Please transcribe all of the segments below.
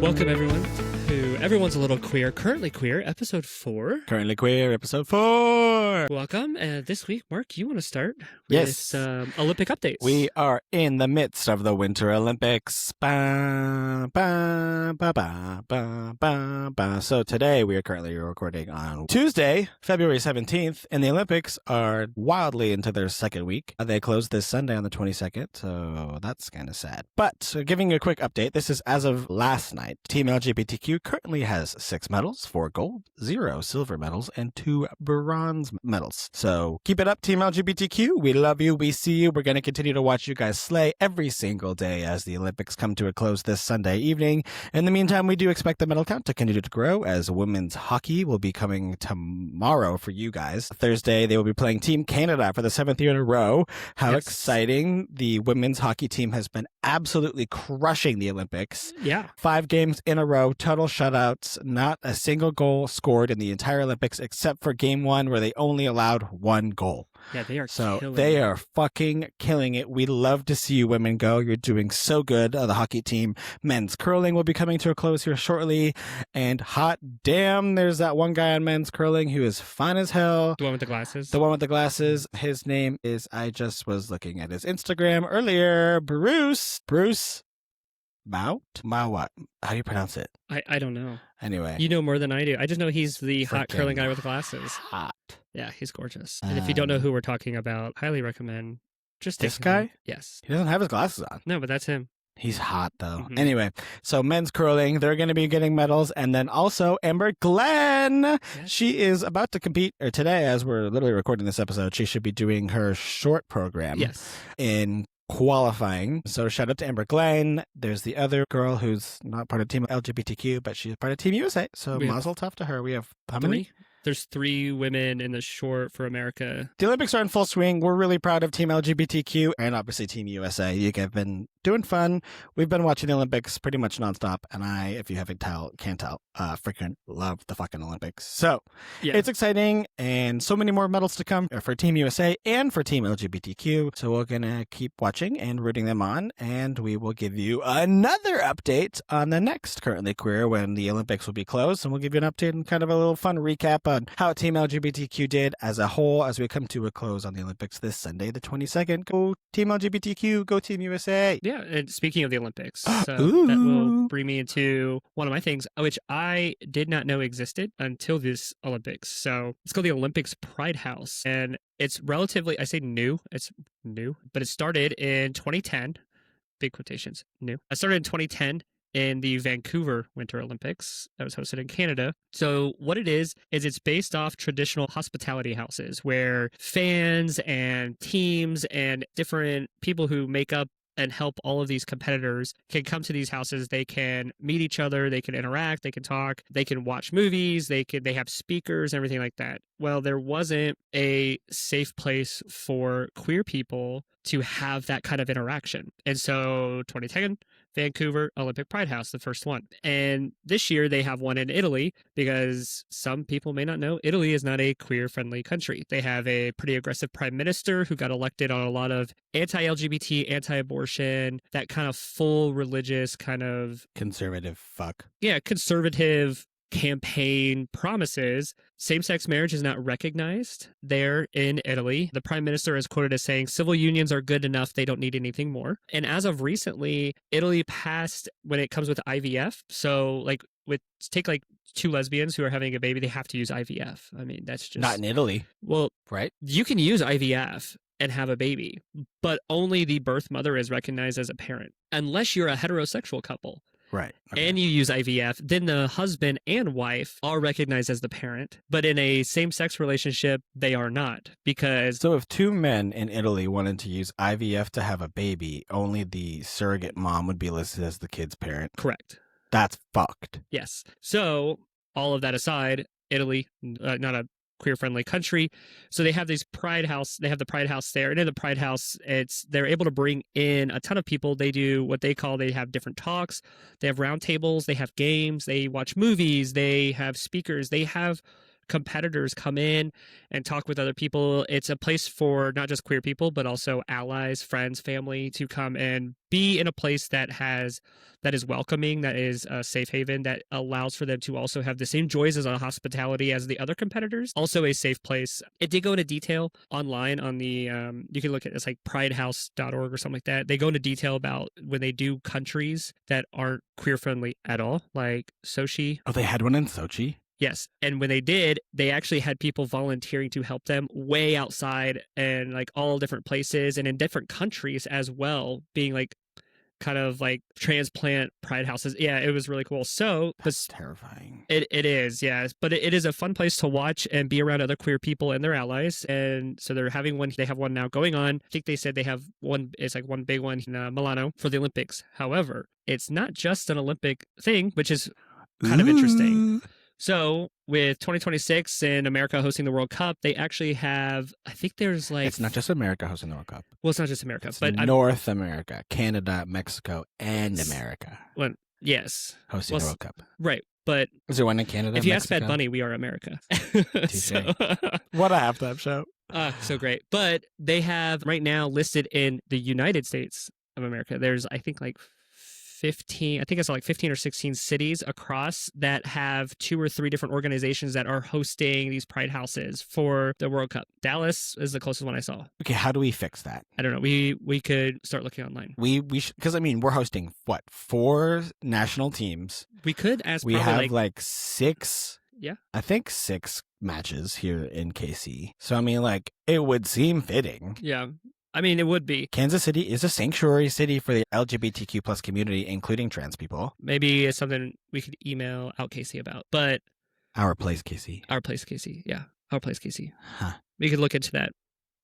Welcome, everyone, to Everyone's a Little Queer, Currently Queer, Episode 4. Currently Queer, Episode 4. Welcome. This week, Mark, you want to start with Yes. Olympic updates. We are in the midst of the Winter Olympics. Ba, ba, ba, ba, ba, ba, ba. So today we are currently recording on Tuesday, February 17th, and the Olympics are wildly into their second week. They close this Sunday on the 22nd, so that's kind of sad. But giving you a quick update, this is as of last night. Team LGBTQ currently has 6 medals, 4 gold, 0 silver medals, and 2 bronze medals. So keep it up, Team LGBTQ. We love you. We see you. We're going to continue to watch you guys slay every single day as the Olympics come to a close this Sunday evening. In the meantime, we do expect the medal count to continue to grow as women's hockey will be coming tomorrow for you guys. Thursday, they will be playing Team Canada for the 7th year in a row. How exciting. The women's hockey team has been absolutely crushing the Olympics. Yeah. 5 games in a row, total shutouts, not a single goal scored in the entire Olympics except for game 1 where they only allowed 1 goal. Yeah, they are they are fucking killing it. We love to see you women go. You're doing so good. The hockey team, men's curling will be coming to a close here shortly. And hot damn, there's that one guy on men's curling who is fine as hell. The one with the glasses? The one with the glasses. His name is, I just was looking at his Instagram earlier, Bruce Mout? What? How do you pronounce it? I don't know. Anyway. You know more than I do. I just know he's the hot Freaking curling guy with the glasses. Hot. Yeah, he's gorgeous. And if you don't know who we're talking about, highly recommend just This taking him. guy? Yes. He doesn't have his glasses on. No, but that's him. He's hot, though. Mhm. Anyway, so men's curling, they're going to be getting medals. And then also Amber Glenn. Yes. She is about to compete, or today, as we're literally recording this episode, she should be doing her short program Yes. in qualifying. So shout out to Amber Glenn. There's the other girl who's not part of Team LGBTQ, but she's part of Team USA. So We have mazel tov to her. We have how many? 3? There's 3 women in the short for America. The Olympics are in full swing. We're really proud of Team LGBTQ and obviously Team USA. You guys have been doing fun. We've been watching the Olympics pretty much nonstop. And I, if you can't tell, freaking love the fucking Olympics. So Yeah. it's exciting and so many more medals to come for Team USA and for Team LGBTQ. So we're going to keep watching and rooting them on. And we will give you another update on the next Currently Queer when the Olympics will be closed. And we'll give you an update and kind of a little fun recap on how Team LGBTQ did as a whole as we come to a close on the Olympics this Sunday, the 22nd. Go Team LGBTQ, go Team USA. Yeah, and speaking of the Olympics, so Ooh. that will bring me into one of my things, which I did not know existed until this Olympics. So it's called the Olympics Pride House, and it's relatively, I say new, it's new, but it started in 2010, big quotations, new. I started in 2010 in the Vancouver Winter Olympics that was hosted in Canada. So what it is it's based off traditional hospitality houses where fans and teams and different people who make up and help all of these competitors can come to these houses. They can meet each other, they can interact, they can talk, they can watch movies, they have speakers, everything like that. Well, there wasn't a safe place for queer people to have that kind of interaction. And so 2010, Vancouver Olympic Pride House, the first one. And this year they have one in Italy because some people may not know Italy is not a queer-friendly country. They have a pretty aggressive prime minister who got elected on a lot of anti-LGBT, anti-abortion, that kind of full religious kind of... Conservative fuck. Yeah, conservative campaign promises. Same-sex marriage is not recognized there in Italy. The prime minister is quoted as saying civil unions are good enough, they don't need anything more. And as of recently, Italy passed when it comes with IVF. So take 2 lesbians who are having a baby, they have to use IVF. I mean, that's just... Not in Italy. Well, right? You can use IVF and have a baby, but only the birth mother is recognized as a parent, unless you're a heterosexual couple. Right. Okay. And you use IVF, then the husband and wife are recognized as the parent. But in a same-sex relationship, they are not, because... So if 2 men in Italy wanted to use IVF to have a baby, only the surrogate mom would be listed as the kid's parent. Correct. That's fucked. Yes. So all of that aside, Italy, not a queer-friendly country. So they have these Pride House. They have the Pride House there. And in the Pride House, they're able to bring in a ton of people. They do what they have different talks. They have roundtables. They have games. They watch movies. They have speakers. They have competitors come in and talk with other people. It's a place for not just queer people, but also allies, friends, family to come and be in a place that is welcoming, that is a safe haven, that allows for them to also have the same joys as a hospitality as the other competitors. Also a safe place. It did go into detail online on the, you can look at it's like pridehouse.org or something like that. They go into detail about when they do countries that aren't queer friendly at all, like Sochi. Oh, they had one in Sochi? Yes. And when they did, they actually had people volunteering to help them way outside and like all different places and in different countries as well, being like kind of like transplant pride houses. Yeah, it was really cool. So that's terrifying. It is, yes. But it is a fun place to watch and be around other queer people and their allies. And so they're having one, they have one now going on. I think they said they have one, it's like one big one in Milano for the Olympics. However, it's not just an Olympic thing, which is kind of interesting. So with 2026 and America hosting the World Cup, they actually have, I think there's like... It's not just America hosting the World Cup. Well, it's not just America. It's but North America, Canada, Mexico, and America. Well, yes. Hosting the World Cup. Right. But... Is there one in Canada, If you Mexico? ask Bad Bunny, we are America. So, what a halftime show. So great. But they have right now listed in the United States of America, there's, I think, like 15, I think it's like 15 or 16 cities across that have 2 or 3 different organizations that are hosting these pride houses for the World Cup. Dallas is the closest one I saw. Okay, how do we fix that? I don't know. We could start looking online. We because I mean we're hosting what 4 national teams. We could ask. We have like 6. Yeah, I think 6 matches here in KC. So I mean, like it would seem fitting. Yeah. I mean, it would be. Kansas City is a sanctuary city for the LGBTQ plus community, including trans people. Maybe it's something we could email out Casey about, but... Our Place Casey. Our Place Casey, yeah. Our Place Casey. Huh. We could look into that.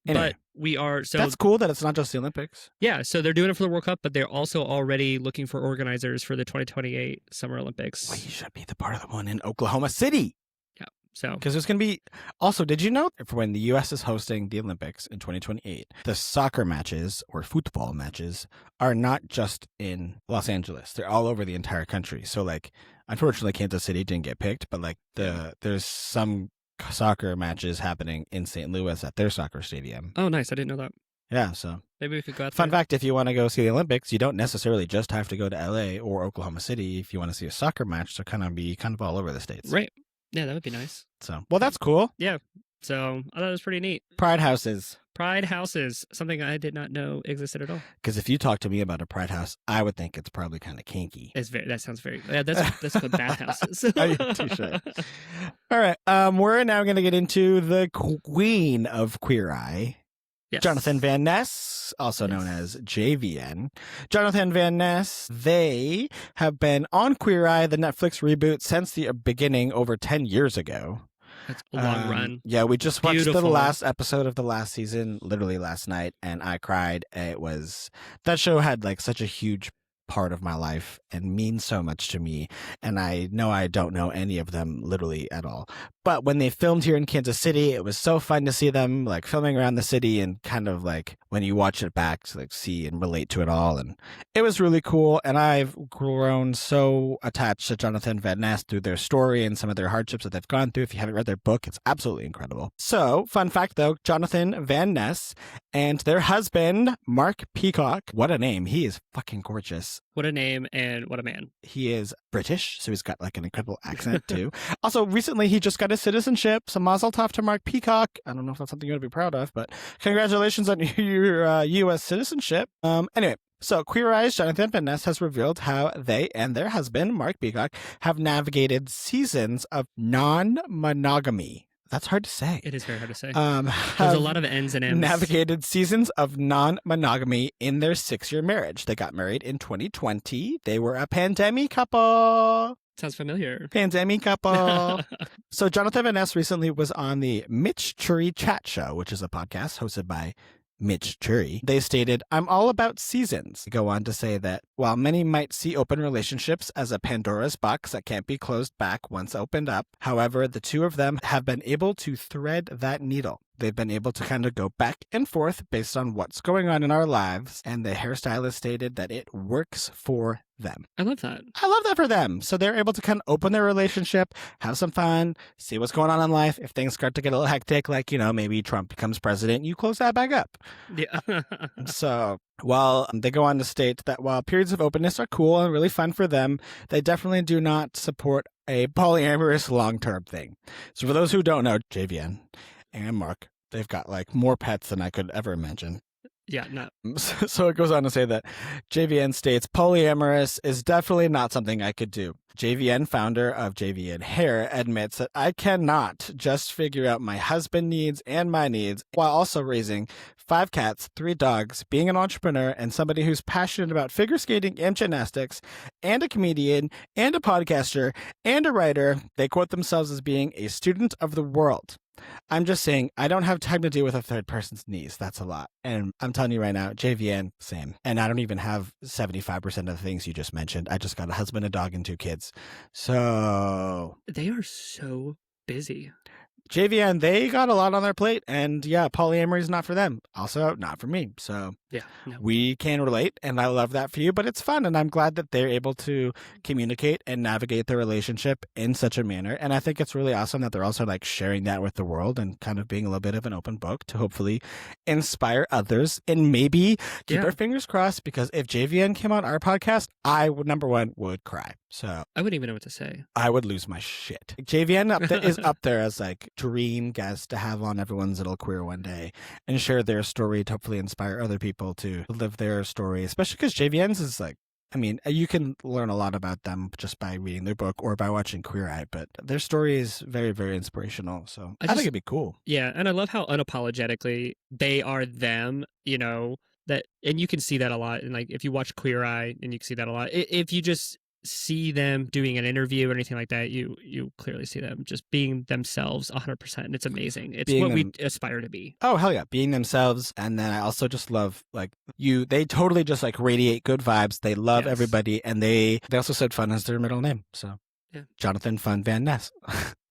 Anyway, but we are... So that's cool that it's not just the Olympics. Yeah, so they're doing it for the World Cup, but they're also already looking for organizers for the 2028 Summer Olympics. Well, you should be the part of the one in Oklahoma City. So, because there's going to be also, did you know for when the U.S. is hosting the Olympics in 2028, the soccer matches or football matches are not just in Los Angeles. They're all over the entire country. So like, unfortunately, Kansas City didn't get picked, but like there's some soccer matches happening in St. Louis at their soccer stadium. Oh, nice. I didn't know that. Yeah, so maybe we could go out there. Fun fact, if you want to go see the Olympics, you don't necessarily just have to go to LA or Oklahoma City if you want to see a soccer match. So kind of all over the states. Right. Yeah, that would be nice. So, well, that's cool. Yeah. So I thought it was pretty neat. Pride houses. Pride houses, something I did not know existed at all. Because if you talk to me about a pride house, I would think it's probably kind of kinky. That sounds very. Yeah, that's called bad houses. Touche. All right. We're now going to get into the queen of Queer Eye. Yes. Jonathan Van Ness, also known as JVN. Jonathan Van Ness, they have been on Queer Eye, the Netflix reboot, since the beginning over 10 years ago. That's a long run. Yeah, we just watched Beautiful. the last episode of the last season, literally last night, and I cried. That show had like such a huge part of my life and means so much to me. And I know I don't know any of them literally at all. But when they filmed here in Kansas City, it was so fun to see them like filming around the city and kind of like when you watch it back to like see and relate to it all. And it was really cool. And I've grown so attached to Jonathan Van Ness through their story and some of their hardships that they've gone through. If you haven't read their book, it's absolutely incredible. So fun fact though, Jonathan Van Ness and their husband, Mark Peacock, what a name. He is fucking gorgeous. What a name and what a man. He is British, so he's got like an incredible accent too. Also, recently he just got his citizenship, so mazel tov to Mark Peacock. I don't know if that's something you're going to be proud of, but congratulations on your U.S. citizenship. Anyway, so Queer Eye's Jonathan Van Ness has revealed how they and their husband, Mark Peacock, have navigated seasons of non-monogamy. That's hard to say. It is very hard to say. There's a lot of N's and M's. Navigated seasons of non-monogamy in their 6-year marriage. They got married in 2020. They were a pandemic couple. Sounds familiar. Pandemic couple. So Jonathan Van Ness recently was on the Mitch Chury Chat Show, which is a podcast hosted by Mitch Chury. They stated, "I'm all about seasons." They go on to say that while many might see open relationships as a Pandora's box that can't be closed back once opened up, however, the two of them have been able to thread that needle. They've been able to kind of go back and forth based on what's going on in our lives, and the hairstylist stated that it works for them. I love that. I love that for them. So they're able to kind of open their relationship, have some fun, see what's going on in life. If things start to get a little hectic, like, maybe Trump becomes president, you close that back up. Yeah. So, while they go on to state that while periods of openness are cool and really fun for them, they definitely do not support a polyamorous long-term thing. So for those who don't know, JVN and Mark, they've got like more pets than I could ever imagine. Yeah, no. So it goes on to say that JVN states polyamorous is definitely not something I could do. JVN, founder of JVN Hair, admits that I cannot just figure out my husband needs and my needs while also raising 5 cats, 3 dogs, being an entrepreneur, and somebody who's passionate about figure skating and gymnastics, and a comedian, and a podcaster, and a writer. They quote themselves as being a student of the world. I'm just saying, I don't have time to deal with a third person's needs. That's a lot. And I'm telling you right now, JVN, same. And I don't even have 75% of the things you just mentioned. I just got a husband, a dog, and 2 kids. So They are so busy. JVN, they got a lot on their plate. And yeah, polyamory is not for them. Also, not for me. So Yeah, no. we can relate, and I love that for you, but it's fun, and I'm glad that they're able to communicate and navigate their relationship in such a manner. And I think it's really awesome that they're also like sharing that with the world and kind of being a little bit of an open book to hopefully inspire others and maybe keep our fingers crossed, because if JVN came on our podcast, I would, number one, would cry. So I wouldn't even know what to say. I would lose my shit. JVN is up there as like dream guest to have on everyone's little queer one day and share their story to hopefully inspire other people to live their story, especially because JVN's is like, I mean, you can learn a lot about them just by reading their book or by watching Queer Eye, but their story is very, very inspirational. So I think it'd be cool. Yeah, and I love how unapologetically they are them, that, and you can see that a lot. And like, if you watch Queer Eye, and you can see that a lot. If you just see them doing an interview or anything like that, you clearly see them just being themselves 100%. And it's amazing. It's what we aspire to be. Oh, hell yeah. Being themselves. And then I also just love, like, they totally just like radiate good vibes. They love everybody. And they also said fun as their middle name. So yeah. Jonathan Van Ness.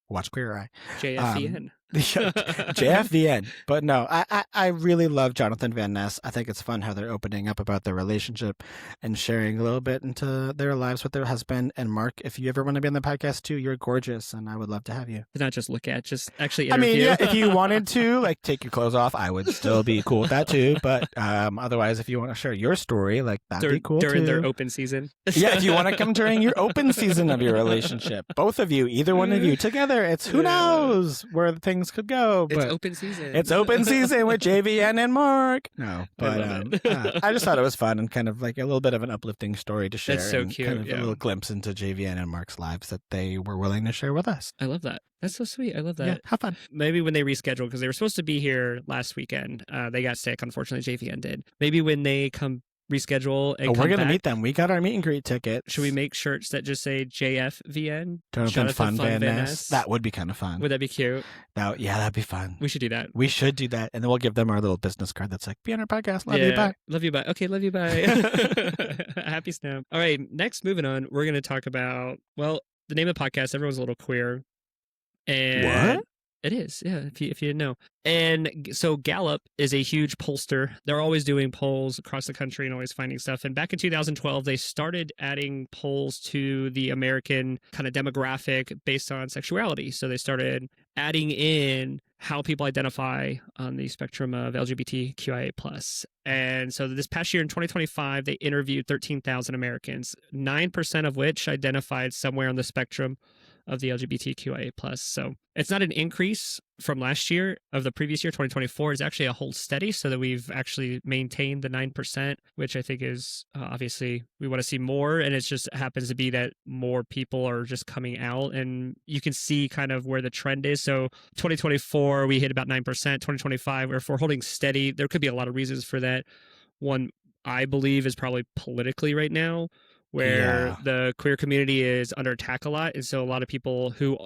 Watch Queer Eye. JFVN. JFVN. But no, I really love Jonathan Van Ness. I think it's fun how they're opening up about their relationship and sharing a little bit into their lives with their husband. And Mark, if you ever want to be on the podcast too, you're gorgeous, and I would love to have you. Not just look at, just actually interview. I mean, yeah, if you wanted to like take your clothes off, I would still be cool with that too. But otherwise, if you want to share your story, like that'd be cool during too. Their open season. Yeah, if you want to come during your open season of your relationship, both of you, either one of you together, it's who knows where things could go. It's open season. It's open season with JVN and Mark. No, but I just thought it was fun and kind of like a little bit of an uplifting story to share. That's so and cute. Kind of a little glimpse into JVN and Mark's lives that they were willing to share with us. I love that. That's so sweet. I love that. Yeah, have fun. Maybe when they reschedule, because they were supposed to be here last weekend. They got sick. Unfortunately, JVN did. Maybe when they come reschedule and we're going to back, meet them. We got our meet and greet ticket. Should we make shirts that just say JFVN? Jonathan Van Ness. That would be kind of fun. Would that be cute? Yeah, that'd be fun. We should do that. We should do that. And then we'll give them our little business card that's like, be on our podcast. Love you, bye. Love you, bye. Okay, love you, bye. Happy snap. All right, next, moving on, we're going to talk about, well, the name of the podcast, everyone's a little queer. And what? It is, yeah, if you didn't know. And so Gallup is a huge pollster. They're always doing polls across the country and always finding stuff. And back in 2012, they started adding polls to the American kind of demographic based on sexuality. So they started adding in how people identify on the spectrum of LGBTQIA+. And so this past year in 2025, they interviewed 13,000 Americans, 9% of which identified somewhere on the spectrum of the LGBTQIA+. So it's not an increase from last year. Of the previous year, 2024, is actually a hold steady, so that we've actually maintained the 9%, which I think is obviously we want to see more. And it just happens to be that more people are just coming out, and you can see kind of where the trend is. So 2024, we hit about 9%. 2025, if we're holding steady, there could be a lot of reasons for that. One, I believe, is probably politically right now, where the queer community is under attack a lot. And so a lot of people who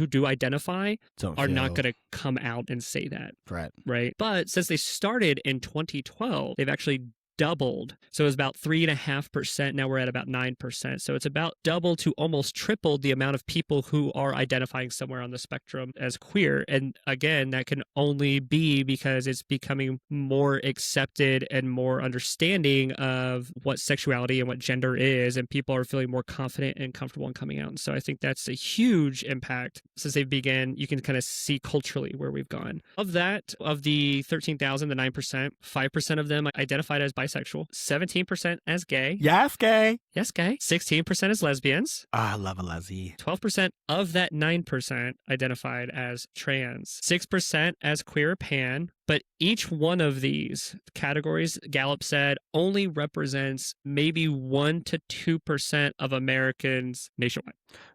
do identify are not going to come out and say that. Right. Right. But since they started in 2012, they've actually doubled. So it was about 3.5%. Now we're at about 9%. So it's about double to almost tripled the amount of people who are identifying somewhere on the spectrum as queer. And again, that can only be because it's becoming more accepted and more understanding of what sexuality and what gender is, and people are feeling more confident and comfortable in coming out. And so I think that's a huge impact since they began. You can kind of see culturally where we've gone. Of that, of the 13,000, the 9%, 5% of them identified as bisexual, 17% as gay. Yes, gay. Yes, gay. 16% as lesbians. Oh, I love a leslie. 12% of that 9% identified as trans. 6% as queer or pan. But each one of these categories, Gallup said, only represents maybe 1 to 2% of Americans nationwide.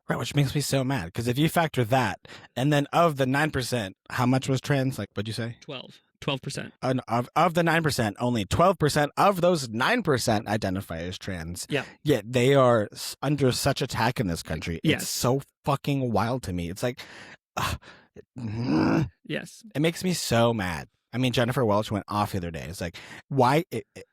Right, which makes me so mad. Because if you factor that, and then of the 9%, how much was trans? Like, what'd you say? 12%. Of the 9%, only 12% of those 9% identify as trans. Yeah. Yet they are under such attack in this country. Yes. It's so fucking wild to me. It's like, yes. It makes me so mad. I mean, Jennifer Welch went off the other day. It's like, why,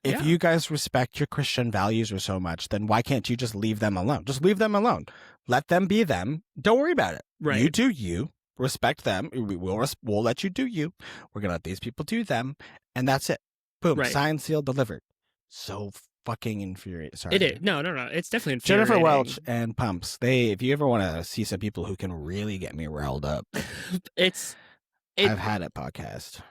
if you guys respect your Christian values or so much, then why can't you just leave them alone? Just leave them alone. Let them be them. Don't worry about it. Right. You do you. Respect them. We'll let you do you. We're gonna let these people do them, and that's it. Boom. Right. Signed, sealed, delivered. So fucking infuriating. Sorry. It is. No. It's definitely infuriating. Jennifer Welch and Pumps. If you ever want to see some people who can really get me riled up, I've had a podcast.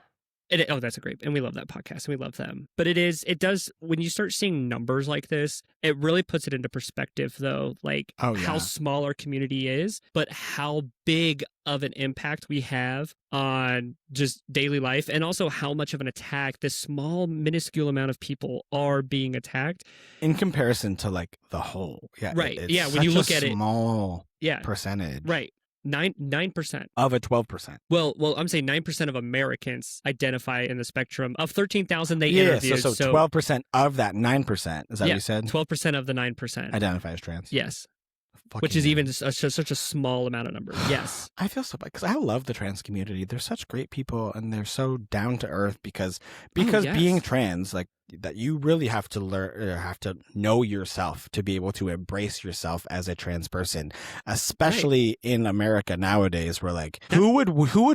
That's a great, and we love that podcast, and we love them. But it does, when you start seeing numbers like this, it really puts it into perspective, though, like how small our community is, but how big of an impact we have on just daily life, and also how much of an attack this small, minuscule amount of people are being attacked. In comparison to like the whole. Yeah. Right. It's when you look at it. Small percentage. Right. 9% of a 12%. Well, I'm saying 9% of Americans identify in the spectrum of 13,000 they interviewed. So 12% of that 9%. Is that what you said? 12% of the 9% identify as trans. Yes. Which is even such a small amount of numbers. Yes. I feel so bad because I love the trans community. They're such great people and they're so down to earth because being trans, like that, you really have to learn, have to know yourself to be able to embrace yourself as a trans person, especially in America nowadays, where like who would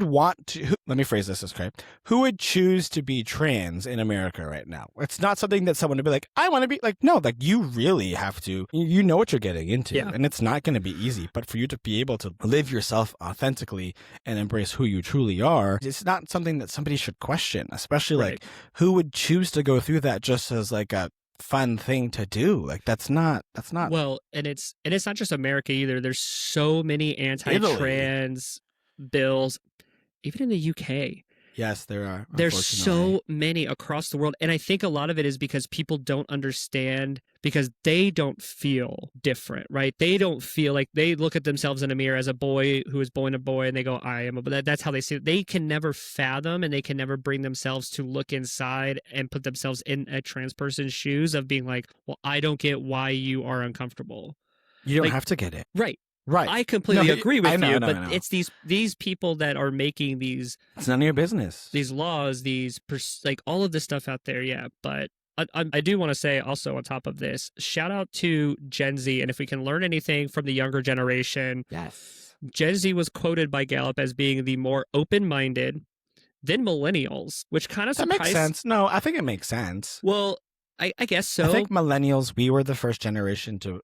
want to? Let me phrase this correct. Who would choose to be trans in America right now? It's not something that someone would be like, I want to be like. No, like you really have to. You know what you're getting into, and it's not going to be easy. But for you to be able to live yourself authentically and embrace who you truly are, it's not something that somebody should question. Especially like who would choose to go through that just as like a fun thing to do. Like that's not well, and it's not just America either. There's so many anti-trans bills, even in the UK. Yes, there are. There's so many across the world. And I think a lot of it is because people don't understand, because they don't feel different, right? They don't feel like, they look at themselves in a mirror as a boy who is born a boy and they go, I am a boy. That's how they see it. They can never fathom and they can never bring themselves to look inside and put themselves in a trans person's shoes of being like, well, I don't get why you are uncomfortable. You don't have to get it. Right. Right. I completely agree with you, but I know. it's these people that are making these. It's none of your business. These laws, like all of this stuff out there, yeah. But I do want to say also on top of this, shout out to Gen Z, and if we can learn anything from the younger generation, yes, Gen Z was quoted by Gallup as being the more open-minded than millennials, which kind of surprised. That makes sense. No, I think it makes sense. Well, I guess so. I think millennials, we were the first generation to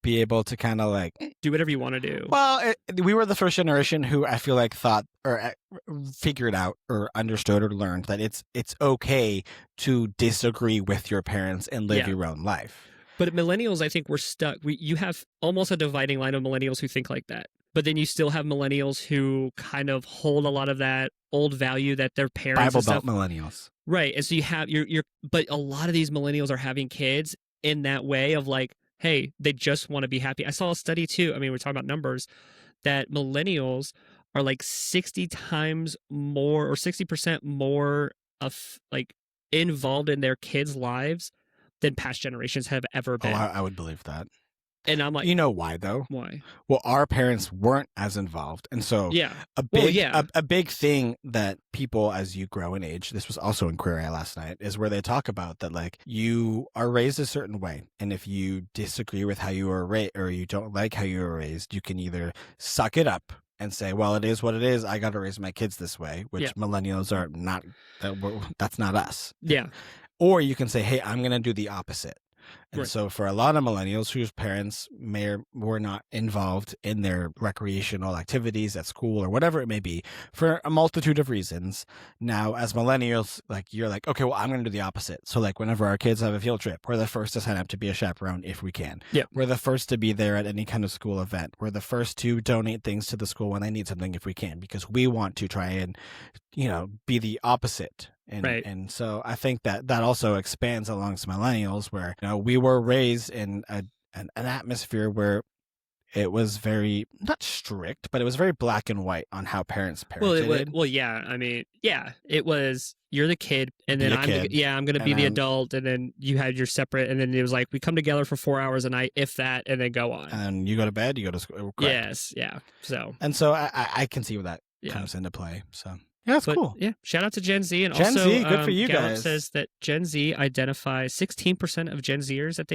be able to kind of like do whatever you want to do. Well, we were the first generation who I feel like thought or figured out or understood or learned that it's okay to disagree with your parents and live your own life. But millennials, I think we're stuck. You have almost a dividing line of millennials who think like that. But then you still have millennials who kind of hold a lot of that old value that their parents Bible Belt millennials. Right. And so you have but a lot of these millennials are having kids in that way of like, hey, they just want to be happy. I saw a study too. I mean, we're talking about numbers, that millennials are like 60 times more or 60% more of like involved in their kids' lives than past generations have ever been. Oh, I would believe that. And I'm like, You know why, though? why? Well, our parents weren't as involved. And so Yeah. a big thing that people, as you grow in age, this was also in Queer Eye last night, is where they talk about that, like, you are raised a certain way. And if you disagree with how you were raised, or you don't like how you were raised, you can either suck it up and say, well, it is what it is. I got to raise my kids this way, which millennials are not, that's not us. Yeah. Or you can say, hey, I'm going to do the opposite. And so for a lot of millennials whose parents were not involved in their recreational activities at school or whatever it may be, for a multitude of reasons, now as millennials, like, you're like, okay, well, I'm going to do the opposite. So like whenever our kids have a field trip, we're the first to sign up to be a chaperone if we can. Yeah. We're the first to be there at any kind of school event. We're the first to donate things to the school when they need something if we can, because we want to try and, be the opposite. And so I think that also expands amongst millennials, where we were raised in an atmosphere where it was very, not strict, but it was very black and white on how parents parented. It was, you're the kid, and then I'm going to be the adult, and then you had your separate, and then it was like, we come together for 4 hours a night, if that, and then go on. And you go to bed, you go to school. Correct. Yes, yeah. So I can see where that comes into play. So. Yeah, that's cool. Yeah, shout out to Gen Z. And Gen also, Z, good for you Gallup guys. says that Gen Z identifies 16% of Gen Zers that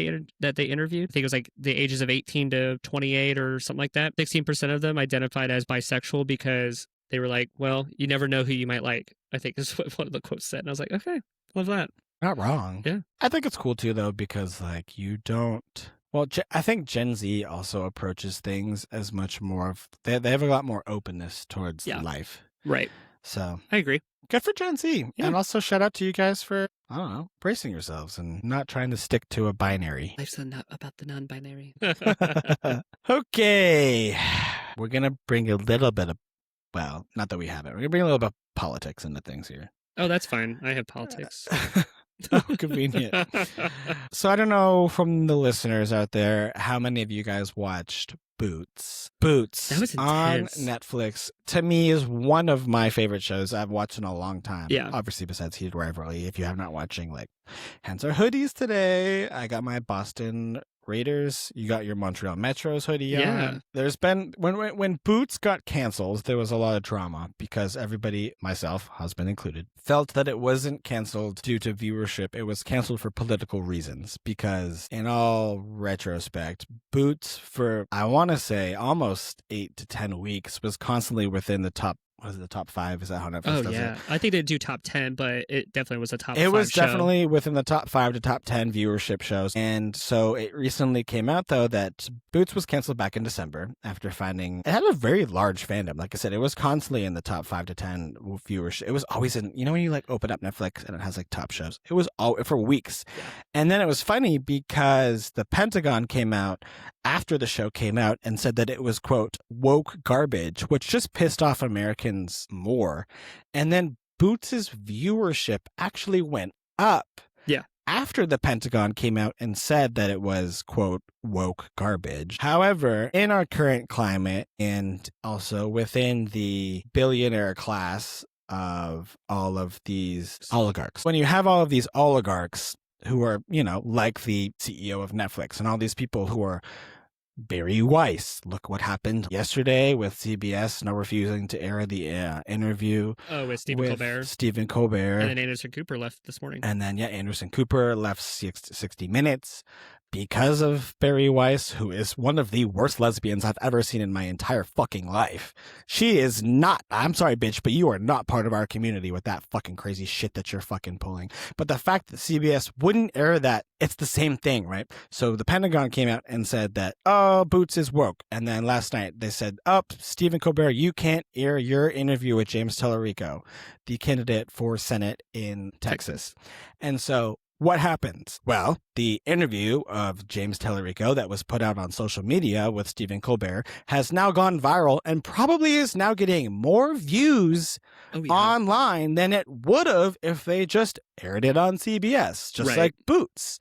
they interviewed. I think it was like the ages of 18 to 28 or something like that. 16% of them identified as bisexual because they were like, well, you never know who you might like. I think is what one of the quotes said. And I was like, okay, love that. Not wrong. Yeah. I think it's cool too, though, because like you don't... Well, I think Gen Z also approaches things as much more of... They have a lot more openness towards life. Right. So I agree. Good for Gen Z. Yeah. And also shout out to you guys for, I don't know, bracing yourselves and not trying to stick to a binary. Life's not about the non-binary. Okay. We're going to bring a little bit of, well, not that we have it. We're going to bring a little bit of politics into things here. Oh, that's fine. I have politics. Oh, convenient. So I don't know from the listeners out there how many of you guys watched Boots. That was on intense. Netflix, to me, is one of my favorite shows I've watched in a long time. Yeah. Obviously, besides Heated Rivalry, if you have not watching, like, hence our hoodies today. I got my Boston Raiders. You got your Montreal Metros hoodie on. Yeah. There's been, when Boots got canceled, there was a lot of drama because everybody, myself, husband included, felt that it wasn't canceled due to viewership. It was canceled for political reasons because, in all retrospect, Boots, for, I want to say, almost 8 to 10 weeks, was constantly within the top, what is it, the top 5? Is that how Netflix does it? I think they do top 10, but it definitely was a top 5 It was show. definitely within the top 5 to top 10 viewership shows. And so it recently came out, though, that Boots was canceled back in December after finding it had a very large fandom. Like I said, it was constantly in the top 5 to 10 viewership. It was always in, when you like open up Netflix and it has like top shows, it was all for weeks. Yeah. And then it was funny because the Pentagon came out after the show came out and said that it was, quote, woke garbage, which just pissed off Americans more. And then Boots' viewership actually went up. Yeah. After the Pentagon came out and said that it was, quote, woke garbage. However, in our current climate and also within the billionaire class of all of these oligarchs, when you have all of these oligarchs who are, like the CEO of Netflix and all these people who are Barry Weiss. Look what happened yesterday with CBS now refusing to air the interview with Stephen Colbert. And then Anderson Cooper left this morning. And then, Anderson Cooper left 60 Minutes because of Barry Weiss, who is one of the worst lesbians I've ever seen in my entire fucking life. She is not, I'm sorry, bitch, but you are not part of our community with that fucking crazy shit that you're fucking pulling. But the fact that CBS wouldn't air that, it's the same thing, right? So the Pentagon came out and said that, oh, Boots is woke. And then last night they said, Stephen Colbert, you can't air your interview with James Tellerico, the candidate for Senate in Texas. And so what happens? Well, the interview of James Tellerico that was put out on social media with Stephen Colbert has now gone viral and probably is now getting more views online than it would have if they just aired it on CBS, just like Boots.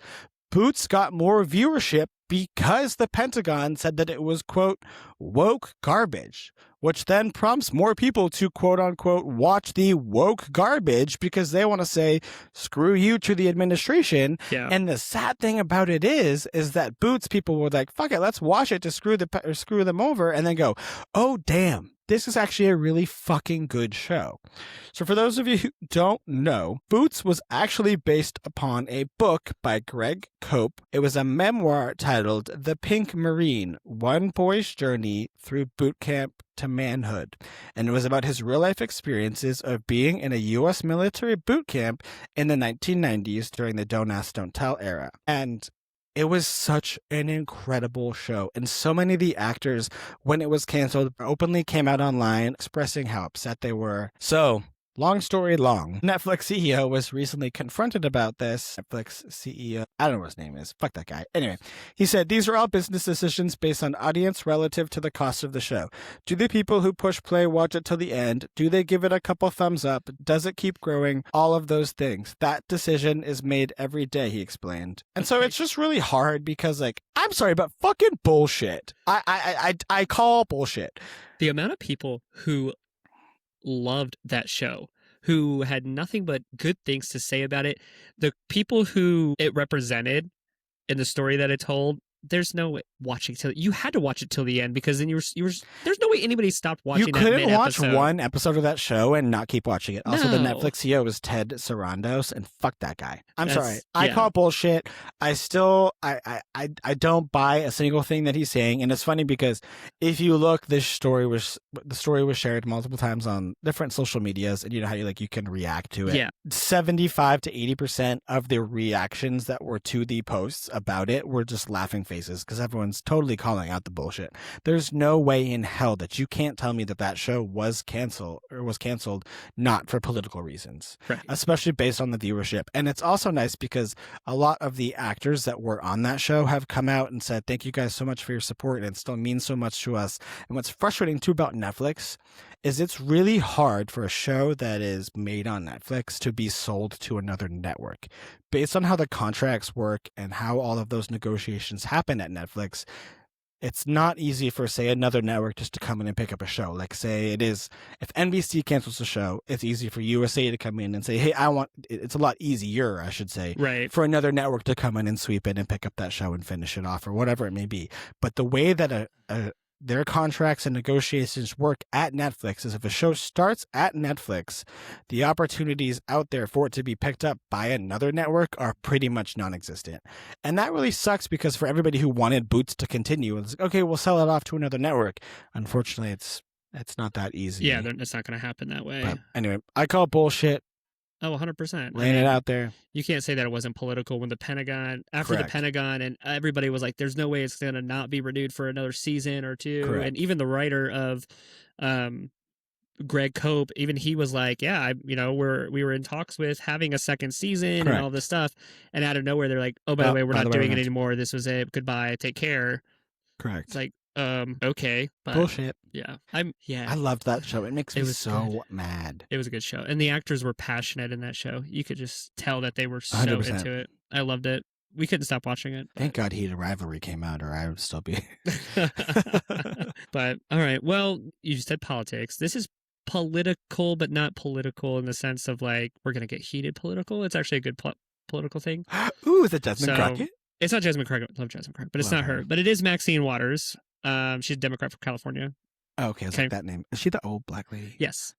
Boots got more viewership because the Pentagon said that it was, quote, woke garbage, which then prompts more people to quote unquote watch the woke garbage because they want to say, screw you to the administration. Yeah. And the sad thing about it is that Boots people were like, fuck it, let's watch it to screw them over, and then go, oh, damn. This is actually a really fucking good show. So for those of you who don't know, Boots was actually based upon a book by Greg Cope. It was a memoir titled The Pink Marine, One Boy's Journey Through Boot Camp to Manhood. And it was about his real-life experiences of being in a U.S. military boot camp in the 1990s during the Don't Ask, Don't Tell era. And it was such an incredible show, and so many of the actors, when it was canceled, openly came out online expressing how upset they were. So, long story long, Netflix CEO was recently confronted about this. Netflix CEO, I don't know what his name is. Fuck that guy. Anyway, he said, these are all business decisions based on audience relative to the cost of the show. Do the people who push play watch it till the end? Do they give it a couple thumbs up? Does it keep growing? All of those things. That decision is made every day, he explained. And so it's just really hard because, like, I'm sorry, but fucking bullshit. I call bullshit. The amount of people who loved that show, who had nothing but good things to say about it, the people who it represented in the story that it told, there's no way watching till you had to watch it till the end, because then you were there's no way anybody stopped watching. You that couldn't watch mid-episode. one episode of that show and not keep watching it. Also, the No. Netflix CEO was Ted Sarandos, and fuck that guy. I'm That's- sorry. I yeah. call bullshit. I still I don't buy a single thing that he's saying, and it's funny because if you look, the story was shared multiple times on different social medias, and you know how you can react to it. Yeah. 75 to 80% of the reactions that were to the posts about it were just laughing faces because everyone's totally calling out the bullshit. There's no way in hell that you can't tell me that show was canceled not for political reasons, Right. especially based on the viewership. And it's also nice because a lot of the actors that were on that show have come out and said, thank you guys so much for your support, and it still means so much to us. And what's frustrating too about Netflix is it's really hard for a show that is made on Netflix to be sold to another network. Based on how the contracts work and how all of those negotiations happen at Netflix, it's not easy for, say, another network just to come in and pick up a show. Like, say it is, if NBC cancels a show, it's easy for USA to come in and say, hey, it's a lot easier, I should say, Right. for another network to come in and sweep in and pick up that show and finish it off or whatever it may be. But the way that their contracts and negotiations work at Netflix is if a show starts at Netflix, the opportunities out there for it to be picked up by another network are pretty much non-existent. And that really sucks because for everybody who wanted Boots to continue, it's like, okay, we'll sell it off to another network. Unfortunately, it's not that easy. Yeah, it's not going to happen that way. But anyway, I call bullshit. Oh, 100%. Laying it out there. You can't say that it wasn't political when after the Correct. Pentagon, and everybody was like, there's no way it's going to not be renewed for another season or two. Correct. And even the writer of Greg Cope, even he was like, yeah, we were in talks with having a second season Correct. and all this stuff. And out of nowhere, they're like, oh, by the way, we're by not the way, doing we're it not. anymore. This was it. Goodbye. Take care. Correct. It's like, okay. But Bullshit. yeah. I loved that show. It makes me was so good. mad. It was a good show. And the actors were passionate in that show. You could just tell that they were so 100%. into it. I loved it. We couldn't stop watching it. Thank God Heat of Rivalry came out, or I would still be. But all right. Well, you said politics. This is political, but not political in the sense of like we're going to get heated political. It's actually a good political thing. Ooh, is it Jasmine So- Crockett? It's not Jasmine Crockett. I love Jasmine Crockett, but it's Love not her. her. But it is Maxine Waters. She's a Democrat from California. Oh, okay, I Okay. like that name. Is she the old black lady? Yes.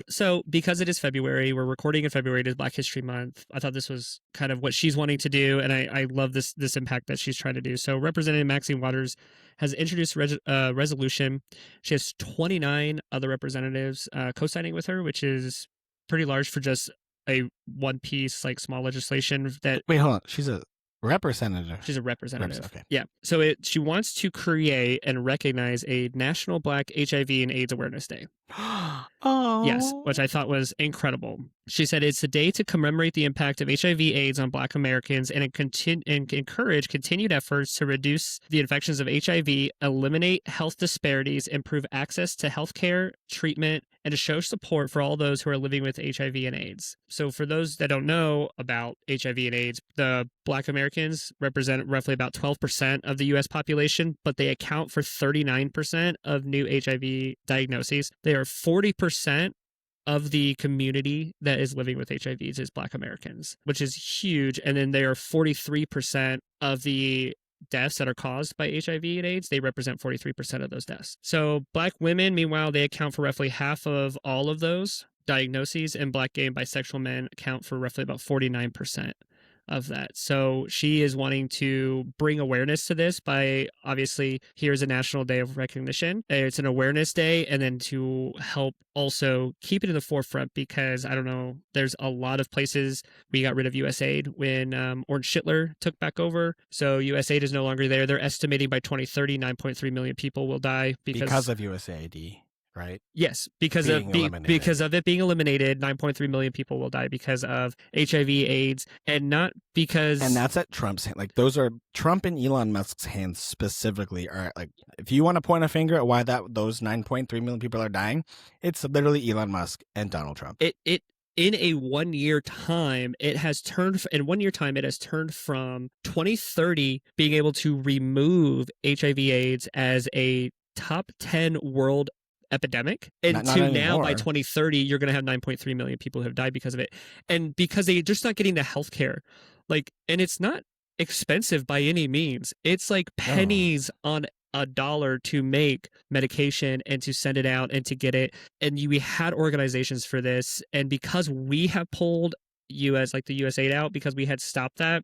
So because it is February, we're recording in February. It is Black History Month. I thought this was kind of what she's wanting to do, and I love this impact that she's trying to do. So Representative Maxine Waters has introduced a resolution. She has 29 other representatives co-signing with her, which is pretty large for just a one-piece, like, small legislation that Wait, hold on. She's a representative. she's a representative. Okay. Yeah. So she wants to create and recognize a National Black HIV and AIDS Awareness Day. Yes, Oh. which I thought was incredible. She said it's a day to commemorate the impact of HIV/AIDS on Black Americans and encourage continued efforts to reduce the infections of HIV, eliminate health disparities, improve access to health care, treatment, and to show support for all those who are living with HIV and AIDS. So, for those that don't know about HIV and AIDS, the Black Americans represent roughly about 12% of the U.S. population, but they account for 39% of new HIV diagnoses. They are 40% of the community that is living with HIVs is Black Americans, which is huge. And then they are 43% of the deaths that are caused by HIV and AIDS. They represent 43% of those deaths. So Black women, meanwhile, they account for roughly half of all of those diagnoses, and Black gay and bisexual men account for roughly about 49% of that. So she is wanting to bring awareness to this by, obviously, here's a National Day of Recognition. It's an awareness day, and then to help also keep it in the forefront, because I don't know, there's a lot of places we got rid of USAID when Orange Schittler took back over. So USAID is no longer there. They're estimating by 2030, 9.3 million people will die because of USAID. Right? Yes, because of it being eliminated, 9.3 million people will die because of HIV/AIDS, and not because. And that's at Trump's hand. Like, those are Trump and Elon Musk's hands specifically. Are like, if you want to point a finger at why those 9.3 million people are dying, it's literally Elon Musk and Donald Trump. In a 1 year time, it has turned from 2030 being able to remove HIV/AIDS as a top 10 world epidemic, and to now by 2030 you're going to have 9.3 million people who have died because of it, and because they're just not getting the health care, like, and it's not expensive by any means. It's like pennies on a dollar to make medication and to send it out and to get it. And we had organizations for this, and because we have pulled US, like the USAID out, because we had stopped that,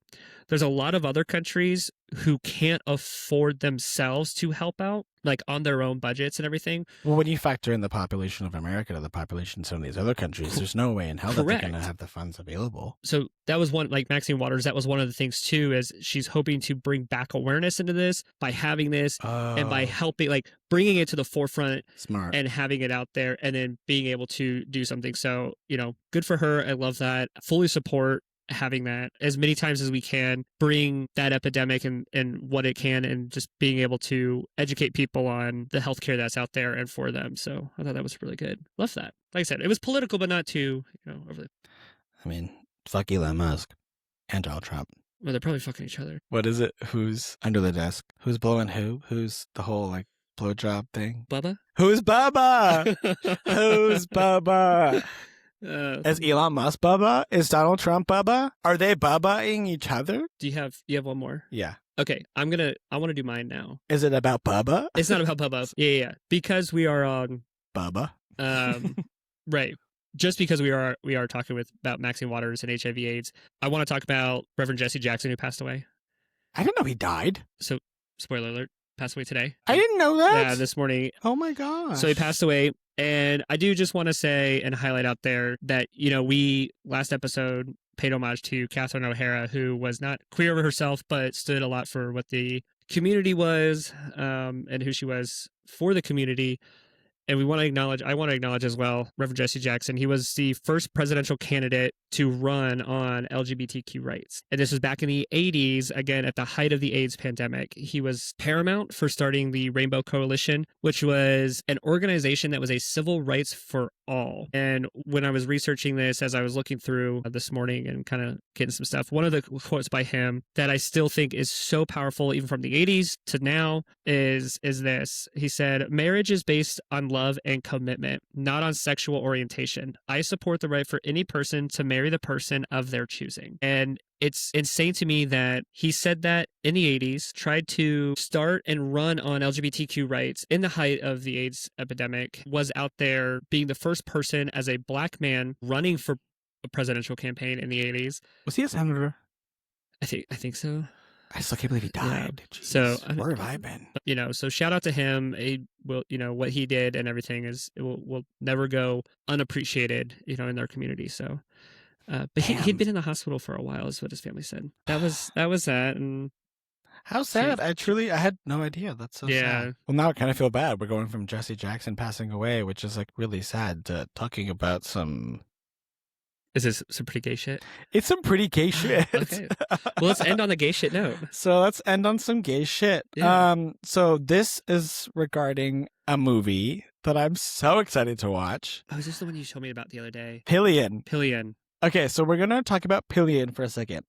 there's a lot of other countries who can't afford themselves to help out, like on their own budgets and everything. Well, when you factor in the population of America to the population of some of these other countries, there's no way in hell that they're going to have the funds available. So that was one, like Maxine Waters, that was one of the things too, is she's hoping to bring back awareness into this by having this and by helping, like bringing it to the forefront. Smart. And having it out there and then being able to do something. So, good for her. I love that. Fully support having that as many times as we can, bring that epidemic and what it can, and just being able to educate people on the healthcare that's out there and for them. So I thought that was really good. Love that. Like I said, it was political, but not too, over the... I mean, fuck Elon Musk and Donald Trump. Well, they're probably fucking each other. What is it? Who's under the desk? Who's blowing who? Who's the whole, like, blowjob thing? Bubba? Who's Bubba? Who's Bubba? Is Elon Musk Bubba? Is Donald Trump Bubba? Are they Bubba-ing each other? Do you have one more? Yeah. Okay, I want to do mine now. Is it about Bubba? It's not about Bubba. Yeah. Because we are on Bubba. Right. Just because we are talking about Maxine Waters and HIV/AIDS, I want to talk about Reverend Jesse Jackson, who passed away. I didn't know he died. So, spoiler alert, passed away today. I didn't know that. Yeah, this morning. Oh my gosh. So he passed away. And I do just want to say and highlight out there that, we last episode paid homage to Catherine O'Hara, who was not queer herself, but stood a lot for what the community was, and who she was for the community. And I want to acknowledge as well, Reverend Jesse Jackson. He was the first presidential candidate to run on LGBTQ rights. And this was back in the 80s, again, at the height of the AIDS pandemic. He was paramount for starting the Rainbow Coalition, which was an organization that was a civil rights for all. And when I was researching this, as I was looking through this morning and kind of getting some stuff, one of the quotes by him that I still think is so powerful, even from the 80s to now, is this. He said, "Marriage is based on love and commitment, not on sexual orientation. I support the right for any person to marry the person of their choosing." And it's insane to me that he said that in the 80s, tried to start and run on LGBTQ rights in the height of the AIDS epidemic, was out there being the first person as a Black man running for a presidential campaign in the 80s. Was he a senator? I think so. I still can't believe he died. Yeah. So where have I been? So shout out to him. He will, what he did and everything will never go unappreciated, in their community. So, but he'd been in the hospital for a while, is what his family said. That was that. And How sad. I had no idea. That's so sad. Well, now I kind of feel bad. We're going from Jesse Jackson passing away, which is like really sad, to talking about some... Is this some pretty gay shit? It's some pretty gay shit. Okay. Well, let's end on the gay shit note. So let's end on some gay shit. Yeah. So this is regarding a movie that I'm so excited to watch. Oh, is this the one you told me about the other day? Pillion. Okay, so we're going to talk about Pillion for a second.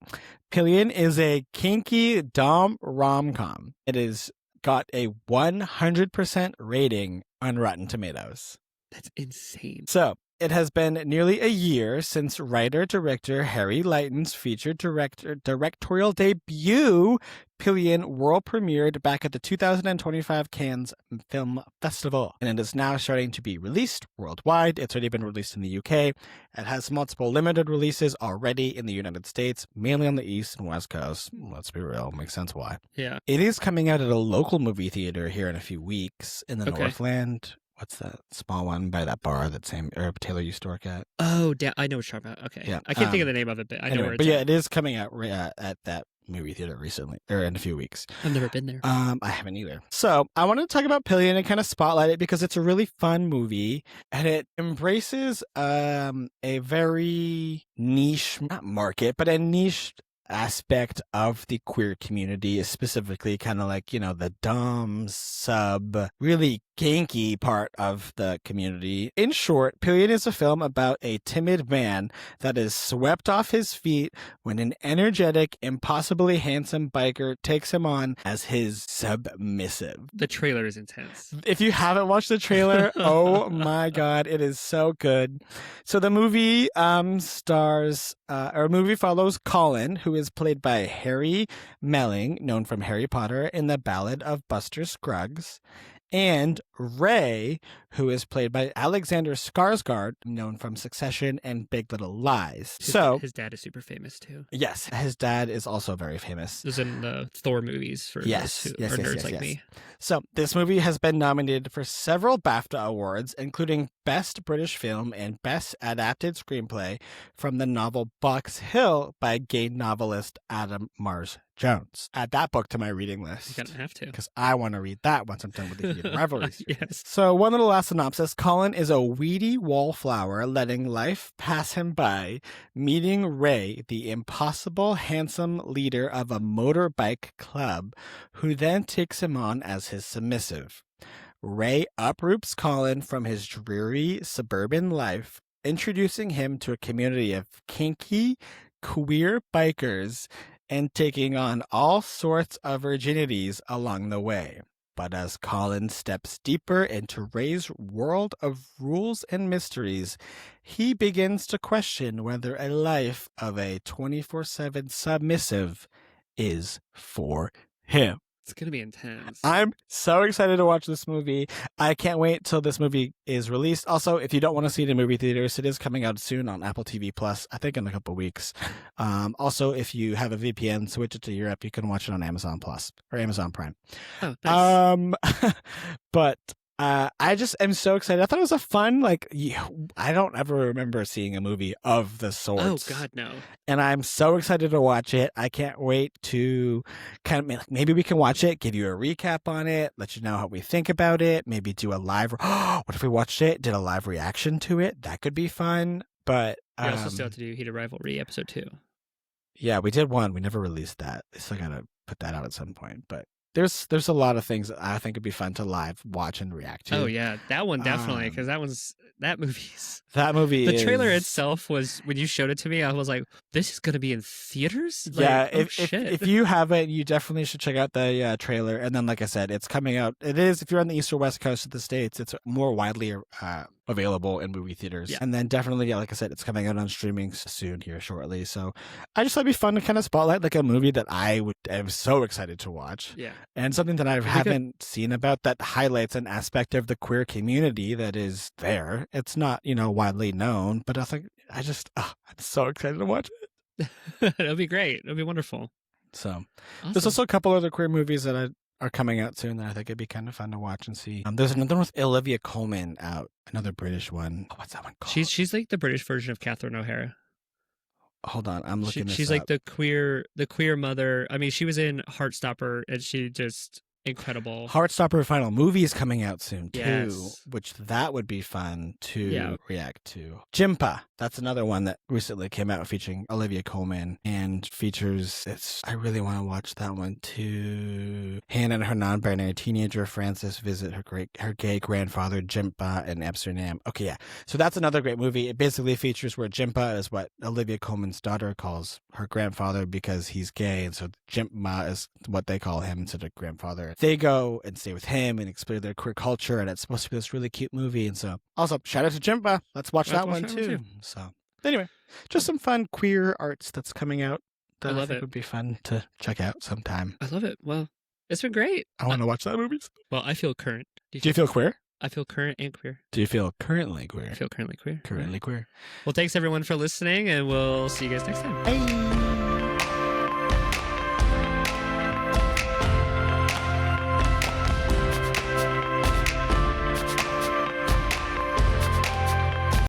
Pillion is a kinky dom rom-com. It has got a 100% rating on Rotten Tomatoes. That's insane. So it has been nearly a year since writer-director Harry Leighton's featured directorial debut, Pillion, world premiered back at the 2025 Cannes Film Festival, and it is now starting to be released worldwide. It's already been released in the UK. It has multiple limited releases already in the United States, mainly on the East and West Coast. Let's be real, makes sense why. Yeah. It is coming out at a local movie theater here in a few weeks in the Northland. What's that small one by that bar that Taylor used to work at? Oh, I know what you're talking about. Okay. Yeah. I can't think of the name of it, but I know where it's at. But yeah, at. it is coming out at that movie theater recently, or in a few weeks. I've never been there. I haven't either. So I want to talk about Pillion and kind of spotlight it because it's a really fun movie and it embraces a very niche, not market, but a niche aspect of the queer community, specifically kind of like, the dom sub, really kinky part of the community. In short, Pillion is a film about a timid man that is swept off his feet when an energetic, impossibly handsome biker takes him on as his submissive. The trailer is intense. If you haven't watched the trailer, oh my God, it is so good. So the movie follows Colin, who is played by Harry Melling, known from Harry Potter and the Ballad of Buster Scruggs, and Ray, who is played by Alexander Skarsgård, known from Succession and Big Little Lies. His dad is super famous too. Yes, his dad is also very famous. He was in the Thor movies for those who are nerds like me. So this movie has been nominated for several BAFTA awards, including Best British Film and Best Adapted Screenplay from the novel Box Hill by gay novelist Adam Mars Jones. Add that book to my reading list. You're going to have to. Because I want to read that once I'm done with the Hidden Revelries. Yes. So one little last synopsis. Colin is a weedy wallflower letting life pass him by, meeting Ray, the impossible handsome leader of a motorbike club, who then takes him on as his submissive. Ray uproots Colin from his dreary suburban life, introducing him to a community of kinky, queer bikers and taking on all sorts of virginities along the way. But as Colin steps deeper into Ray's world of rules and mysteries, he begins to question whether a life of a 24/7 submissive is for him. It's going to be intense. I'm so excited to watch this movie. I can't wait till this movie is released. Also, if you don't want to see it in movie theaters, it is coming out soon on Apple TV Plus, I think in a couple of weeks. Also, if you have a VPN, switch it to Europe. You can watch it on Amazon Plus or Amazon Prime. Oh, nice. But I just am so excited. I thought it was a fun, I don't ever remember seeing a movie of the sort. Oh, God, no. And I'm so excited to watch it. I can't wait to maybe we can watch it, give you a recap on it, let you know how we think about it, maybe do a live, what if we watched it, did a live reaction to it? That could be fun. But we also still have to do Heated Rivalry episode 2. Yeah, we did one. We never released that. I still got to put that out at some point. But there's a lot of things that I think would be fun to live watch and react to. Oh yeah, that one definitely, because that movie. The trailer itself was, when you showed it to me, I was like, this is gonna be in theaters. Yeah, if you haven't, you definitely should check out the trailer. And then, like I said, it's coming out. It is, if you're on the east or west coast of the States, it's more widely available in movie theaters. Yeah. And then definitely, like I said, it's coming out on streaming soon here shortly. So I just thought it'd be fun to kind of spotlight like a movie that I'm so excited to watch. Yeah. And something that I haven't seen about that highlights an aspect of the queer community that is there. It's not, widely known, but I think I'm so excited to watch it. It'll be great. It'll be wonderful. So awesome. There's also a couple other queer movies that are coming out soon that I think it'd be kind of fun to watch and see. There's another one with Olivia Colman out, another British one. Oh, what's that one called? She's like the British version of Catherine O'Hara. hold on, I'm looking this She's up. like the queer mother. I mean, she was in Heartstopper, and she just incredible. Heartstopper final movie is coming out soon too, Yes. which that would be fun to Yeah. react to. Jimpa, that's another one that recently came out featuring Olivia Colman and features. I really want to watch that one too. Hannah and her non-binary teenager Frances visit her gay grandfather Jimpa in Amsterdam. Okay, yeah. So that's another great movie. It basically features where Jimpa is what Olivia Colman's daughter calls her grandfather because he's gay, and so Jimpa is what they call him instead of grandfather. They go and stay with him and explore their queer culture, and it's supposed to be this really cute movie. And so, also, shout out to Jimpa. Let's watch that one too. So, anyway, just some fun queer arts that's coming out that I think would be fun to check out sometime. I love it. Well, it's been great. I want to watch that movie. Well, I feel current. Do you feel queer? I feel current and queer. Do you feel currently queer? I feel currently queer. Currently queer. Well, thanks everyone for listening, and we'll see you guys next time. Bye.